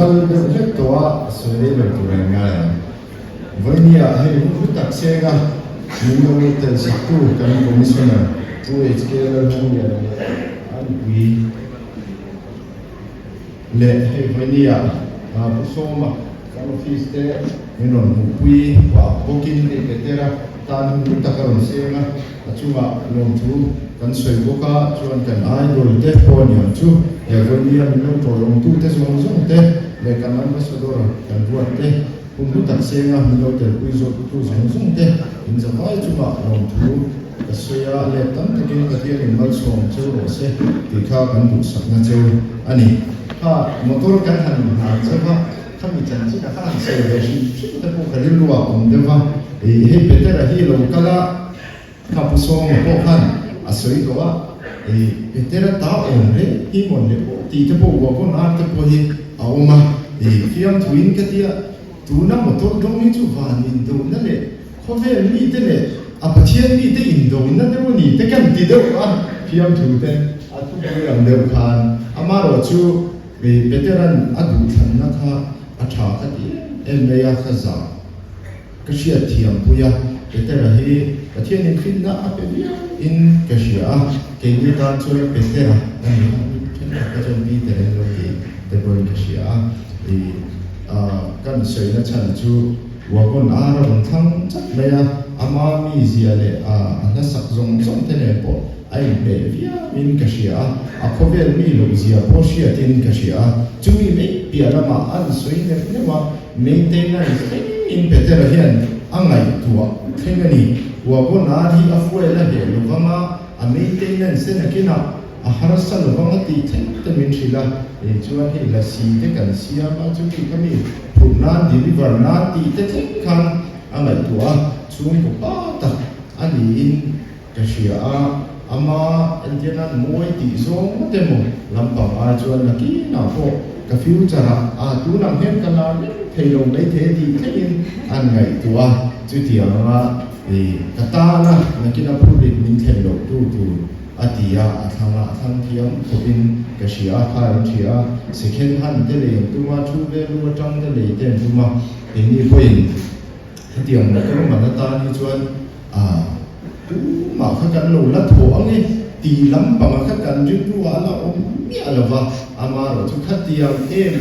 Rất toa số đấy là tụi anh ngay với nia hay muốn đặt xe ra nhưng mà tên sĩ tu cái commissioner tu HK là không nhận anh quý lệ hay với nia bút số mà cái office đấy nên là một quý và booking để cái tera tan muốn đặt cái xe ra chung là lòng chú kan soi boka chuan kan ai rol te pon yon chu ya với nia mình lo to lòng tu te zong zong te le kan ambassador kan buat te cũng đặt xe nga mình lo te quy zo tu zong zong te in za vai chu ma lòng tu ka soya le tam te ke ka ti in mal song chu ro se ti kha kan bu sak na chu ani ha motor kan han ha cha ha kami chan chi ka han se le shi te ko ka ri luwa om de va he better hi lo kala ka pu so mo ko han asoi ko wa better ta om le hi mon le ti te po wa ko na te po hi auma fiam twin ka tia tu na motor dong ni chu van in do na le ko ve mi te le a pathian mi te in do na te mo ni te kan ti do wa fiam tu te a tu ko yang de khan ama ro chu veteran adu than na kha a tha ka ti en me ya khaza ka shia thiam pu ya veteran hi pathian in fin na a pe in ka shia ke ni ta chu veteran ani ka chen bi te lo ki te bo ka shia kan soi na chan chu wa kon a ra bang thang chat me ya ama mi zia le na sak zong zong te ne po ai be via in ka shia a khovel mi lo zia po shia tin ka shia chu mi me pia la ma an soi ne wa maintenance in better hian angai tua thengani wa kon a hi a fuel la he lo wanga a maintenance na kina a harasa lo wanga ti theng te min thila chuan hi la si te kan sia ma chu ki kami phurnan deliver na ti te theng khan angai tua chung ko pa ta ani in ka shia ama endiana moi ti zong te mo lampang a chuan na ki na po ka future a tu nam hem kana thailo nei the ti thein an ngai tua chu ti anga ka ta na kina public min thailo tu atia athanga athang thiam thopin ka shia kha thia second hand te le tuma thu ve lu tang te le te tuma ni point hetiam na ka ma na ta ni chuan tu ma kha kan lo la tho ange ti lam pa ma kha kan ri tu ala om mi ala va ama ro chu khatiam em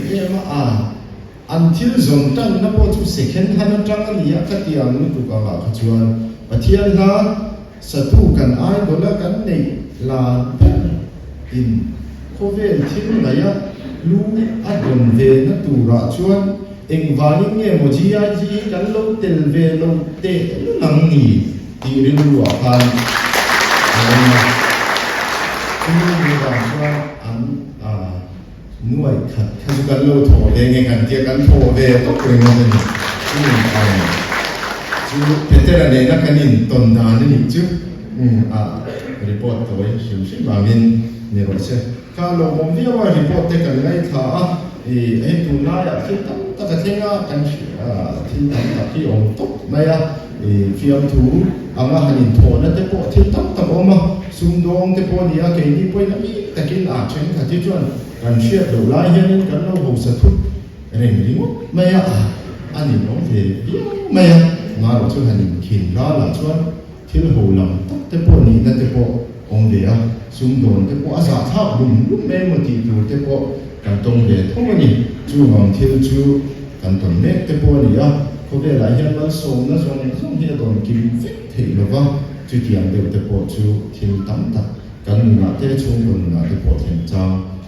until zong tan na po chu second hand tang ani ya khatiam nu tu ka ma kha chuan pathian na satu kan ai bola kan nei la in khovel thil na ya lu adon ve na tu ra chuan eng vani nge mojia ji kan lo tel ve lo te lang ni ti rin lu a khan ni ba chuan nuai khat kan lo tho ve nge kan tia kan tho ve to kre mo ni chu petera ne na kanin ton da ni chu report toi sim ma min ne ro se ka lo mom via wa report te kan ngai tha tu na ya fi ta ka thenga kan thin tam ta ki om tok ma ya fiam thu anga hanin tho na te po thin tam ta oma sum dong te po ni a ke ni poi na mi takin a chen ka ti chuan kan shia lo lai hian kan lo ho sa thu reng ringo ma ya ani no ve ma ya nga ro chu hanin khin la chuan thil ho lam te po ni na te po om de a sum don te po asa tha lum me mo ti tu te po kan tong de thong ni chu ngam thil chu kan ton me te po ni a ko de la hian mal som na song hi don kim fe thei lo wa chu tiang de te po chu thil tam ta kan na te chu don na te po then cha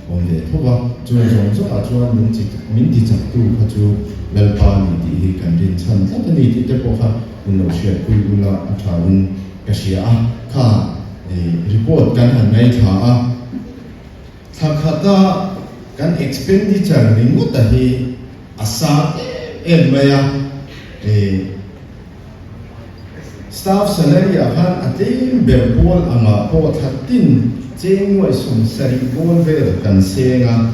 om de tho wa chu jong so a chuan min ti chak tu kha chu mel pa ni ti kan rin chan ta ni ti te po kha un lo share ku la athaun ka shia kha report kan han ngai tha thakata kan expenditure ni mu ta hi asa maya staff salary han atin berbol anga po thatin chengwai som sari bol ver kan senga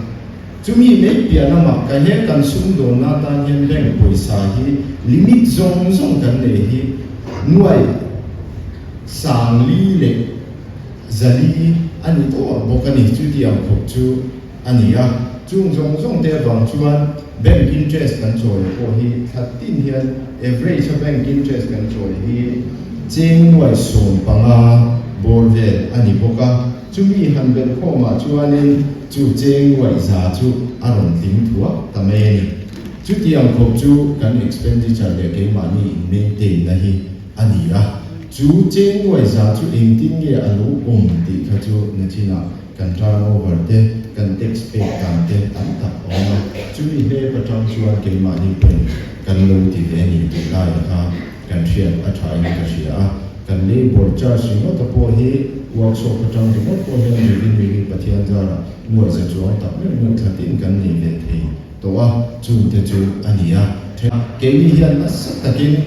chumi me piana ma ka he kan sum do na ta hen leng poisa hi limit zong kan le hi nuai sang li le zali ani to bokani chu ti am khop chu ania chung zong te bang chuan bank interest kan choi ko hi thatin hian average bank interest kan choi hi cheng wai som panga borvel ani boka chumi hanbel khoma chuanin chu cheng wai za chu aron ting thua tameni chu tiang khop chu kan expenditure le ke mani maintain na hi ania chu cheng wai za chu engting ge alu ti kha chu nachina kan turnover te kan tax pay kan te tam tak oma chumi he patang chuan ke mani pen kan lo ti ve ni ti lai ha kan share a thai ni ka shia kan labor charge no ta po hi workshop patang ni po he ni pathian jara mo za chuan tak me thatin kan ni ve the to a chu te chu ania ke ni hian na sa takin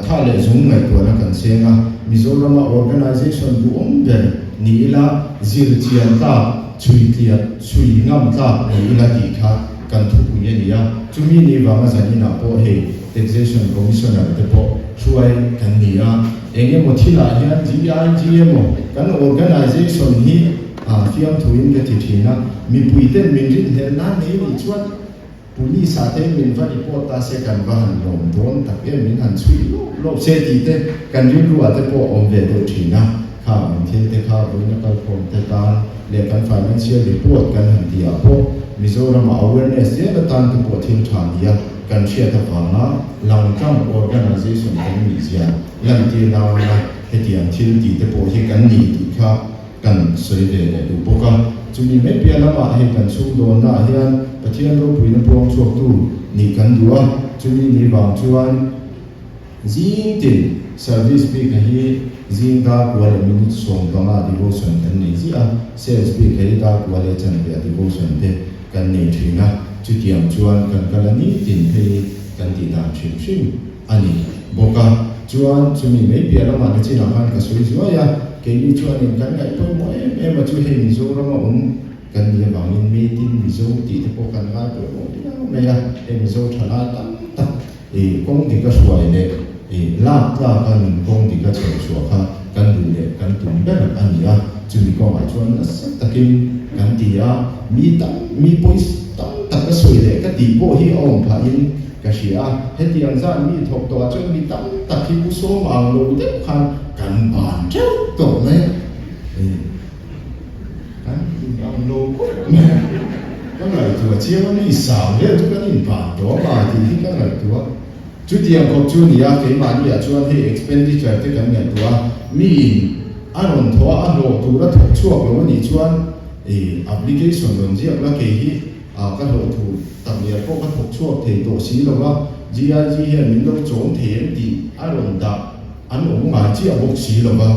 thale zung ngai to na kan senga Mizoram organization du omber ni ila zir chian ta chui tia chui ngam ta ni ila ti kha kan thu ku ye nia chumi ni wa ma zani na po he taxation commissioner te po chuai kan nia enge mo thila hian GIGMO kan organization hi fiam thuin ke thina mi puiten min rin he na ni chuan puni sa te min va report ta se kan va han lom don tak e min han chui lo se ti te kan yu lu ate po om ve do thina kha min thil te kha bu na kal form te tan le kan financial report kan han dia po Mizoram awareness je la tan te po thil than dia kan share ta fa na long term organization kan mi zia lam ti na na he tiang thil ti te po hi kan ni ti kha kan soi ve du po ka chumi me pia lama he kan chu do na hian pathian ro puina pawng chuak tu ni kan dua chumi ni bang chuan zing tin service pe ka hi zing da kwal minute song banga devotion kan nei zia sales pe ka hi da kwal chan pe devotion te kan nei thina chu tiam chuan kan kalani tin pe kan ti da chim chim ani boka chuan chumi me pia lama na china han ka soi zo ya ke ni chuan in kan ngai po mo em ma chu he mi zo rama kan ni bang in meeting mi zo ti te po kan ngai po mo ti na me ya em zo thala tam ta kong ti ka suai le la kan kong ti ka chhe chua kha kan du le kan tum be ania chu mi ko ma chuan na sa takin kan ti ya mi pois tam ta ka soi le ka ti po hi om pha in ka shia he ti ang za mi thok to chu mi tam ta ki ku so ma lo de khan kan ban chau to le kan ang lo ko kan lai tu chia ni sao le tu kan in ban to ma ti kan lai tu chu tiang ko chu ni ya ke ma ni ya chuan he expenditure te kan ngai tu mi aron thoa a lo tu ra thok chuak lo ni chuan application don ji la ke hi ka lo tu tam ya ko ka thok chuak the to si lo wa GIG hian min lo chom the ti aron da an ong ma chi a bok si lo wa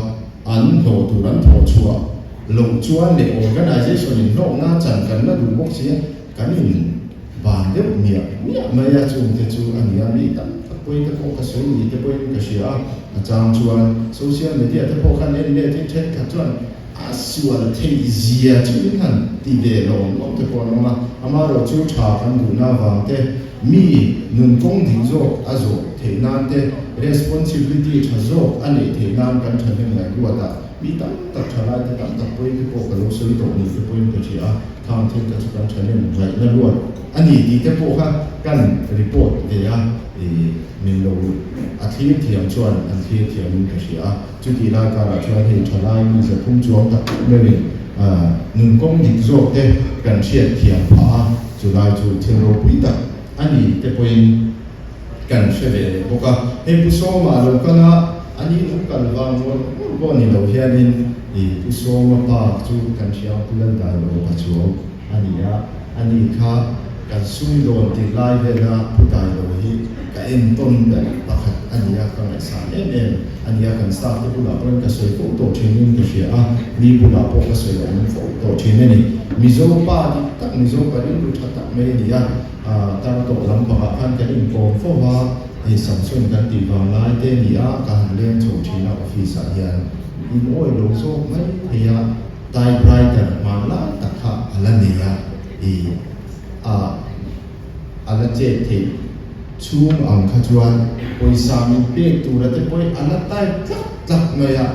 an lo tu ran tho chuak lo chuan le organization in lo na chan kan na du bok si kan in ban de mia ma ya chu te chu an ya mi tam poi te ko ka soi ni te poi ka sia a chang chuan social media te po kan en le te chat ka chuan aswal te zia chu kan ti de lo lo te po no ma amaro chu tha kan du na wang te mi nun kong ding zo azo te nan te responsibility tha zo ani te nan kan than ne ngai ku ta mi tam ta thala te tam ta poi te po ka lo soi to ni te poi ka sia thang te ka chu kan than ne ngai na lo ani ti te po kha kan report te ya min lo a thi thiam chuan an thi thiam min ka sia chu ti la ka ra chuan he thalai mi za phum chuang ta me ni nun kong dik zo te kan chiat thiam pha chu lai chu thero pui ta ani te poin kan sheve boka he pu so ma lo kana ani lu kan wang mo ni lo hianin pu so ma pa chu kan chiang pulan da lo ka chu ani ya ani kha kan sui don ti lai ve na putai lo hi ka en ton da pakhat ania ka ngai sa em ania kan staff te pula pon ka soi ko to training ka shia ni pula po ka soi on fo to training ni mizo pa di tak mizo pa ni lu tha tak me ni ya ta to lam pa kan ka in ko fo wa e samsung kan ti wang lai te ni a ka han len chu china office a hian in oi lo so mai ya typewriter ma la takha ala ni ya ala che the chung ang kha chuan poi sami pe tu ra te poi ala tai tlak tlak ma ya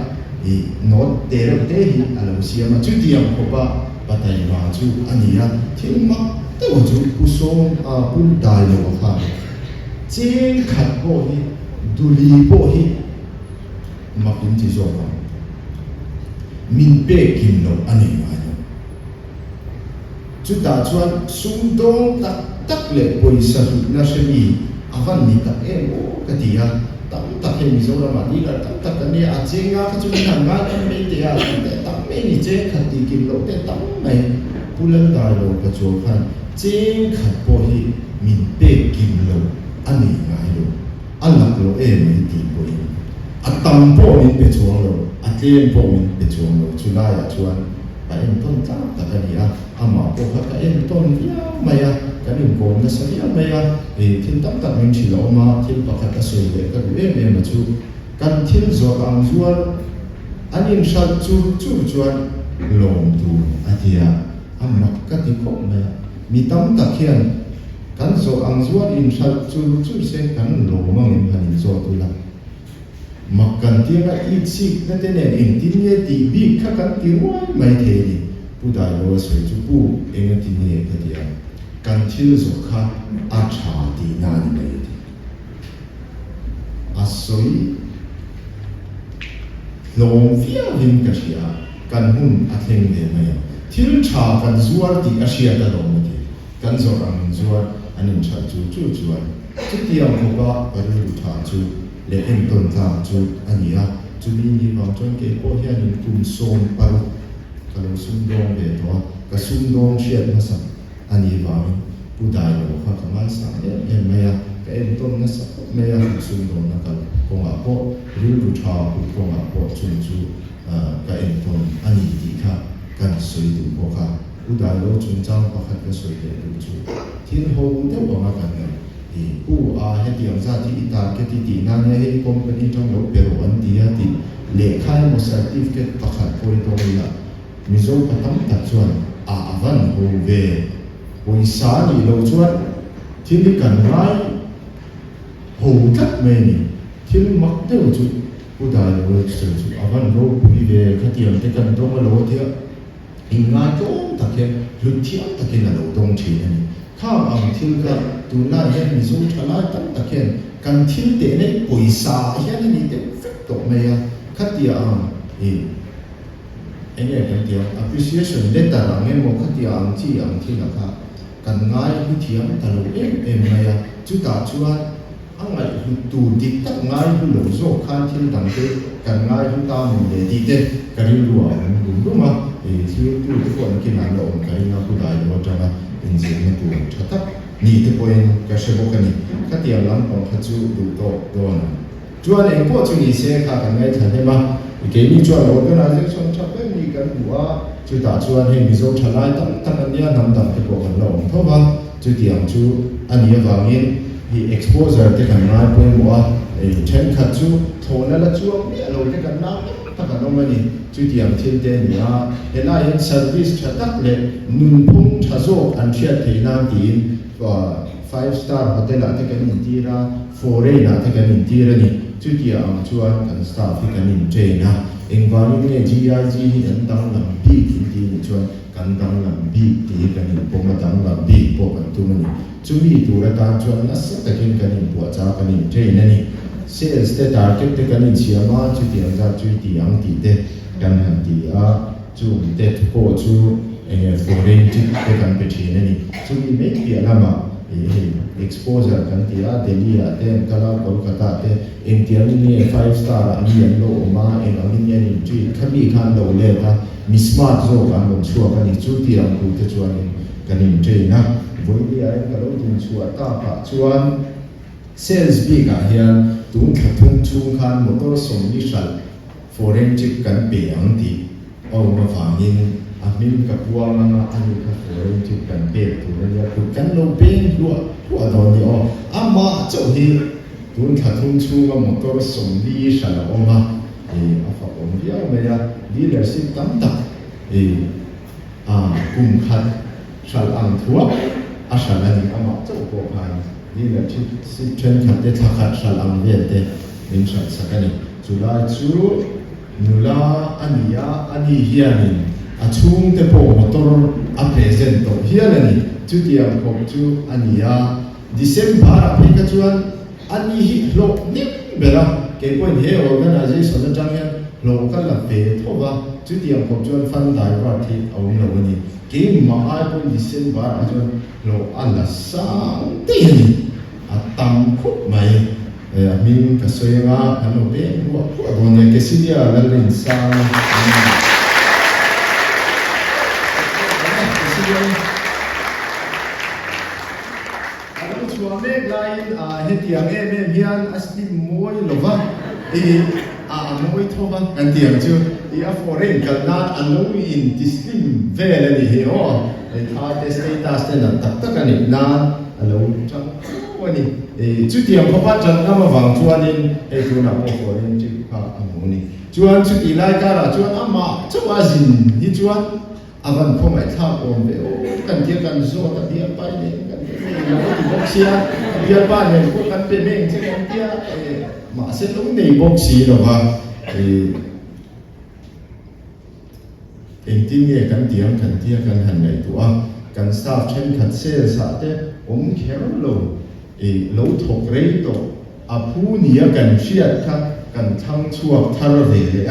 note te hi ala siama chu tiam ko pa patay ma chu ania thil mak te wa chu pusong a pun dai lo kha ching khat po hi duli po hi makin chi zo ma min pe kim lo ani ma no chu ta chuan sum dong tak le poisa na shemi avan ni ta e o ka dia tam tak he mi zo ra ma ni la tam tak ni a chinga ka chu na ma ka me te a te tam me ni che khat ti kim lo te tam mai pulan dai lo ka chu khan ching khat po hi min pe kim lo ani ma lo alak lo e mai ti po hi atam po min pe chuang lo atlen po min pe chuang lo chu la ya chuan pa en ton ta ta ka ni a ama po ka en ton ya maya kanin ko na sa ya maya e tin tak tak min chi lo ma tin pa ka so le ka e ma chu kan thil zo ang zual anin shal chu chuan long tu atia amma ka ti ko maya mi tam tak hian kan zo ang zual in shal chu se kan lo mang in hanin zo tu la makkan tianga itsik na tenen in tinye ti bi kha kan ti wai mai the ni pudai lo se chu pu eng ti ni ka dia kan thil zo kha a tha ti na ni mai ti asoi long via vin ka sia kan hun a thleng le mai thil tha kan zuar ti a sia da lo ti kan zo ang zuar anin cha chu chuan chu ti ang ko ba paru tha chu le en ton ta chu ania chu mi ni ma chon ke ko hian in kum som paru kalau sum dong le to ka sum dong shiat na sa ani ba pudai lo kha kamal sa em maya ka en ton na sa maya sum dong na ka ko nga po ru ru tha ko nga po chu ka en ton ani ti kha kan soi du ko kha pudai lo chun chang pa kha ka soi le du chu thin ho de wa ma kan ne u a he ti ang za ti ita ke ti na ne he company trong lo pero an ti a ti le khai mo certificate pakhat ko to la mizo patam ta chuan a avan ho ve hoi sa ni lo chuan thil kan ngai ho kat me ni thil mak te chu pudai lo chu avan lo pui ve khatiam te kan dong lo thia inga chong ta ke lu thiam ta ke na lo dong thi ni kham ang thil ka tu na hian mi zum thala tam ta khen kan thil te ne poisa hian ni te fek to me ya khatia ang enge kan tia appreciation letter ang mo khatia ang chi ang thil ka kan ngai hu thiam ta lo em me ya chu ta chuan ang ngai hu tu dik tak ngai hu lo zo khan thil dang te kan ngai hu ta mu le di te kan lu wa lu ma thil tu ko an kin an lo kan na hu dai lo ta injil na tu thatak ni te poin ka shebo kani khatia lam pang khachu du to don chuan eng po chu ni se kha kan ngai thane ma ke ni chuan organization chape ni kan bua chu ta chuan he mizo thalai tam tam ania nam dam te po kan lo thoba chu tiang chu ania wangin hi exposure te kan ngai poin wa chen khachu thona la chu mi alo te kan na ta kan no mani chu tiang thil te nia hela in service thatak le nun phung thazo an thia theina tin 5-star hotel ate kan intira 4A na te kan intira ni chu tiang chuan kan staff kan in traina engwani ne GIG hi an dang lam bi ti ni chuan kan dang lam bi ti kan in poma dang lam bi po kan tu mani chu mi tu ra ta chuan na sa takin kan in pu cha kan in traina ni sales te target te kan in chiama chu tiang za chu tiang ti te kan han ti a chu te ko chu foreign ti te kan pe thina ni chu mi me ti alama exposure kan ti a Delhi a te kala Kolkata te tiang ni 5-star ani an lo ma ani ni ti khabi khan lo le ta mismat zo kan lo chua kan ni chu tiang ku te chuan kan in traina voi ni ai ka lo tin chua ta pa chuan sales big a hian tung thung chung khan motor som ni sal forensic kan pe ang ti au ma fangin amin ka puang na ani ka forensic kan pe tu na ku kan lo pe lu do ni o ama cho hi tung thung chung ma motor som ni sal o ma a fa om dia me ya dealership tam tak kum khat sal ang thua a sal ani ama cho ko khan ni la chi si chen khat te thakhat sal ang ve te min sal sakani chula chu nula ania ani hianin chung te po motor a present to hialani chu tiang ko chu ania December phika chuan ani hi lo nim bera ke point he organization na changyan local la pe thowa chu tiang ko chuan fan dai wa thi awm lo ni ke ma ai point December a chuan lo ala sang te ni atam khu mai min ka soyanga ano pe wa agonya ke sidia la rin sang Suami lain hetiang hian asli moi lova moi thoban kan tiang chu foreign kalna in dislim vele ni he o tha te status te na tak tak ani na alo chang wani chu tiang papa chan na ma wang chuanin tu na ko foreign chu ka amuni chuan chu ti lai ka ra chuan ama chuazin hi chuan avan ko mai tha om be o kan dia kan zo ta dia pai ne kan boxia dia pa ne ko kan pe meng che kan dia ma se long nei boxi lo ba tin ye kan tiang kan dia kan han nei tu kan staff chen khat se sa te om kher lo lo thok rei to apu nia kan chiat kha kan thang chuak thar ve le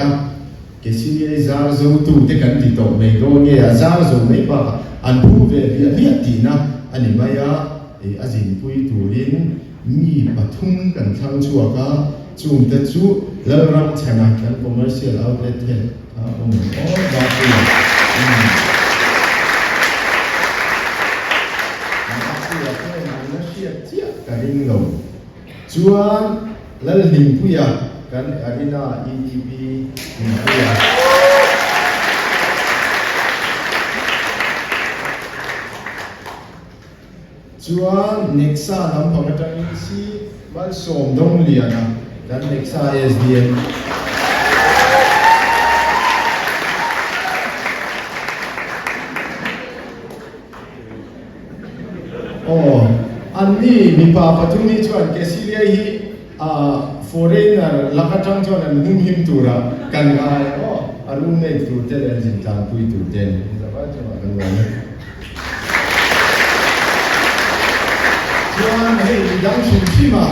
ke si zar zo tu te kan ti to me ro nge zar zo me ba an pu ve vi ti na ani maya azin pui turin mi pathum kan thang chuaka chung te chu lam chana kan commercial outlet he all ba pu na sia tia ka ring lo chuan lal hing puya kan arena ETP puya chuan Nexa lam pamatang si mal som dong liana dan Nexa SDM anni mi pa patuni chuan ke silia hi foreigner lakatang chuan an him tura kan ga arun nei tu te le jin tan pui tu ten da ba chuan kan wa chuan hei dang shim shima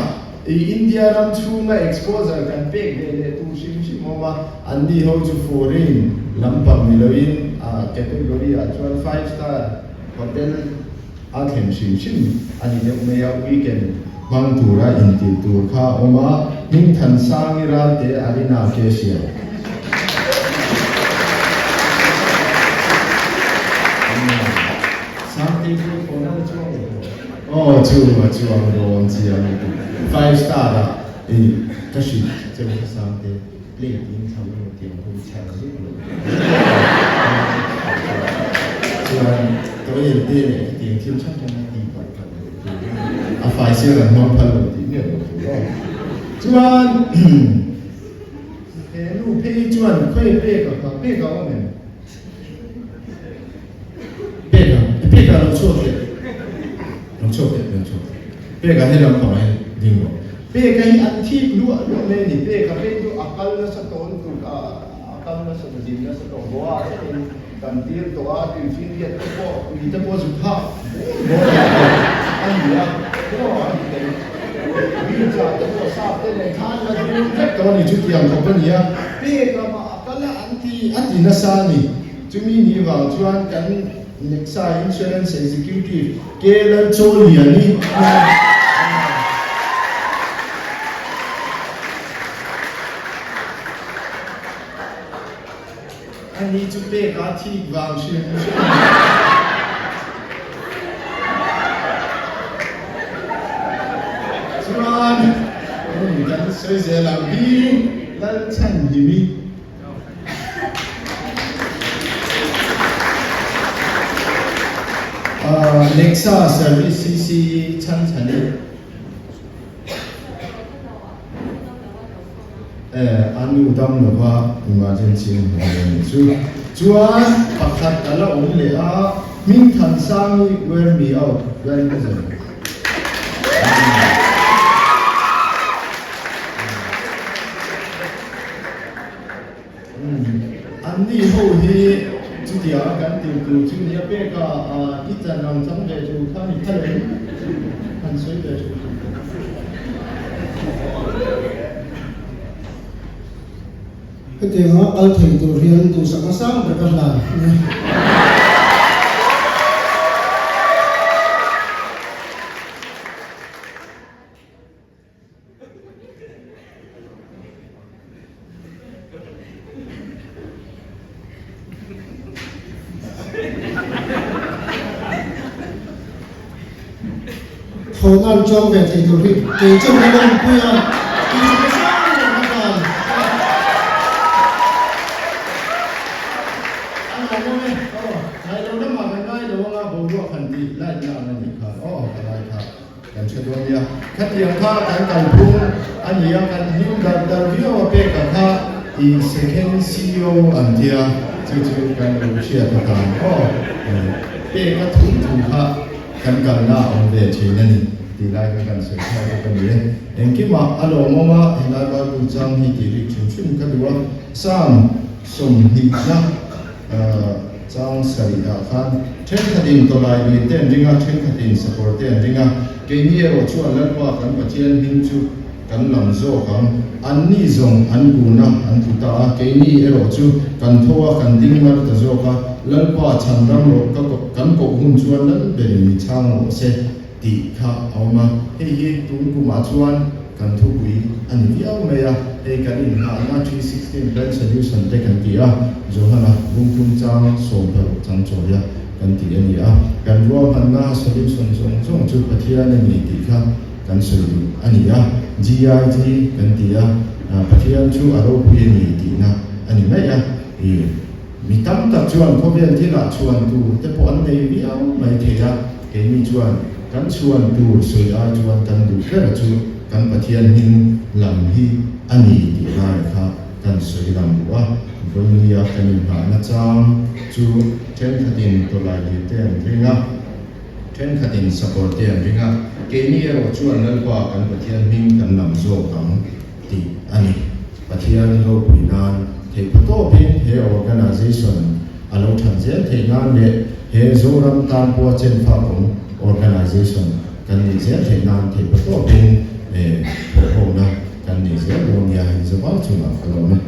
India ram chunga exposure kan pek le tu shim shima ma anni ho chu foreign lampang miloin category chuan 5 star hotel athem shim shim ani le meya weekend mang tura inti tur kha oma min than sangira te arina kesia something for no chu ang ron si ang 5 star da kashi che mo samte le tin chang lo tiang hu chang ji lo chuan to yin te ne tiang tim chang chang di pa a fai sia ran non palo di ne lo chuan lu pe chuan khoi pe ka o ne pe ka lo chuo te pe ka he ram pa mai ding lo pe ka hi an thi lu ne ni pe ka pe tu akal na sa ton tu ka akal na sa din na sa to wa kan tir to a ti fin ye to ko ni te ko su kha bo an ya ko an te bi ja to ko sa te ne khan na du te ko ni chu tiang ko pa ni ya pe ka ma akal an ti na sa ni chu mi ni wa chuan kan Nexa Insurance Executive Kelan Choliani I need to pay RT voucher. Chuan kan soi ze la bi lan chan hi mi Nexa service CC chan chani anu dam lo ba emergency chu chuan pakhat ala om le a min than sang wear me out well present anni ho hi chu dia kan tu chu dia pe ka itan nam cham ve chu khan ni thale han soi ve chu cái tiếng họ ở thành tụ riêng tụ sáng sáng để bắt làm thôn ăn trong về thành tụ riêng cái trong cái đông quy ăn thì sáng sáng để bắt làm Hai lo nama kan lo nga bo ro kan di lai na na ni kha lai kha kan che do ya khat yang kha kan pu ani ya kan hiu da vio pe ka kha I second CEO an dia chu kan lo share ta kan pe ka thu kha kan na on ve che na ni di lai ka kan se kha ka ni en ki ma alo mo ma ina ba lu jang hi ti ri chun ka duwa sam som hi na Chang Saria Khan, Chen Kadin Tolai Ten Ringa, Chen Kadin Support Ten Ringa, Kenya Rochu Alalpa Kan Patian Hinchu Kan Lamzo Kan, Anni Zong Anguna Antuta, Kenya Rochu Kan Toa Kan Dingmar Tazoka, Lalpa Chandam Roka Kan Ko Hunchuan Lal Beri Chang Se Di Ka Auma, Hei Tungu Machuan Kan Tukui, Anivia Meya, Hei Kanin Ha Na 316 Plan Solution Tekan Tia. Johana Bungkum Chang Sober Chang Choya kan ti ani a kan ro man na solution song chu pathian ani ti kha kan solu ani a GIG kan ti a pathian chu aro pu ani ti na ani mai a mi tam ta chuan ko ben ti la chuan tu te po an nei vi au mai the ya ke mi chuan kan chuan tu so ya chuan kan du kha chu kan pathian hin lam hi ani ti na kha kan soi lam wa Rumia kanin ha na chang chu Chen Kadin Tolai Ten Ringa Chen Kadin Support Ten Ringa Kenya ro chu anal pa kan pathian hing kan lam zo kang ti ani pathian ro pinan the photo pin he organization alo than zel the nan le he zoram tan po chen pha kom organization kan ni zel the nan the photo pin ho na kan ni zel ro nia hi zo ba chu na alo na